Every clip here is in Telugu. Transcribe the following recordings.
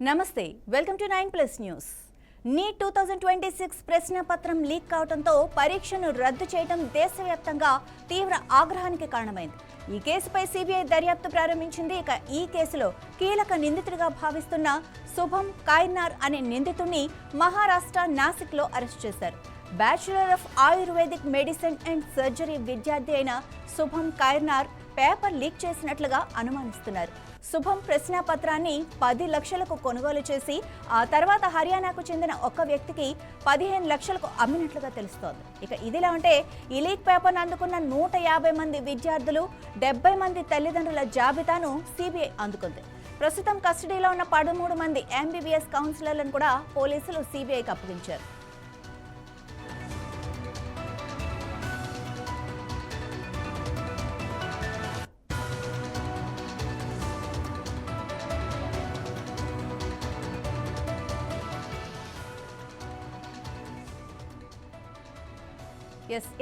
నమస్తే వెల్కమ్ టు 9+ న్యూస్. నీట్ 2026 ప్రశ్నపత్రం లీక్ కావడంతో పరీక్షను రద్దు చేయడం దేశవ్యాప్తంగా తీవ్ర ఆగ్రహానికి కారణమైంది. ఈ కేసుపై సిబిఐ దర్యాప్తు ప్రారంభించింది. ఇక ఈ కేసులో కీలక నిందితుడిగా భావిస్తున్న శుభం కైర్నార్ అనే నిందితుడిని మహారాష్ట్ర నాసిక్లో అరెస్ట్ చేశారు. Bachelor of ayurvedic medicine and surgery విద్యార్థి అయిన శుభం కైర్నార్ పేపర్ లీక్ చేసినట్లుగా అనుమానిస్తున్నారు. శుభం ప్రశ్నాపత్రాన్ని 10 లక్షలకు కొనుగోలు చేసి ఆ తర్వాత హర్యానాకు చెందిన ఒక వ్యక్తికి 15 లక్షలకు అమ్మినట్లుగా తెలుస్తోంది. ఇక ఇదిలా ఉంటే ఈ లీక్ పేపర్ను అందుకున్న 150 మంది విద్యార్థులు 70 మంది తల్లిదండ్రుల జాబితాను సిబిఐ అందుకుంది. ప్రస్తుతం కస్టడీలో ఉన్న 13 మంది ఎంబీబీఎస్ కౌన్సిలర్లను కూడా పోలీసులు సిబిఐకి అప్పగించారు.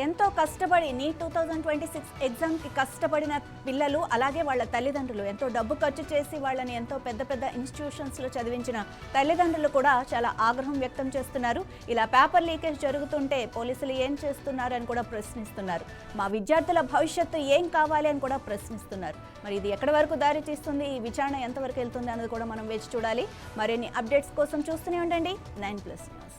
ఎంతో కష్టపడి నీట్ 2026 ఎగ్జామ్కి కష్టపడిన పిల్లలు, అలాగే వాళ్ళ తల్లిదండ్రులు ఎంతో డబ్బు ఖర్చు చేసి వాళ్ళని ఎంతో పెద్ద ఇన్స్టిట్యూషన్స్లో చదివించిన తల్లిదండ్రులు కూడా చాలా ఆగ్రహం వ్యక్తం చేస్తున్నారు. ఇలా పేపర్ లీకేజ్ జరుగుతుంటే పోలీసులు ఏం చేస్తున్నారు అని కూడా ప్రశ్నిస్తున్నారు. మా విద్యార్థుల భవిష్యత్తు ఏం కావాలి అని కూడా ప్రశ్నిస్తున్నారు. మరి ఇది ఎక్కడి వరకు దారి తీస్తుంది, ఈ విచారణ ఎంతవరకు వెళ్తుంది అన్నది కూడా మనం వేచి చూడాలి. మరిన్ని అప్డేట్స్ కోసం చూస్తూనే ఉండండి 9+ న్యూస్.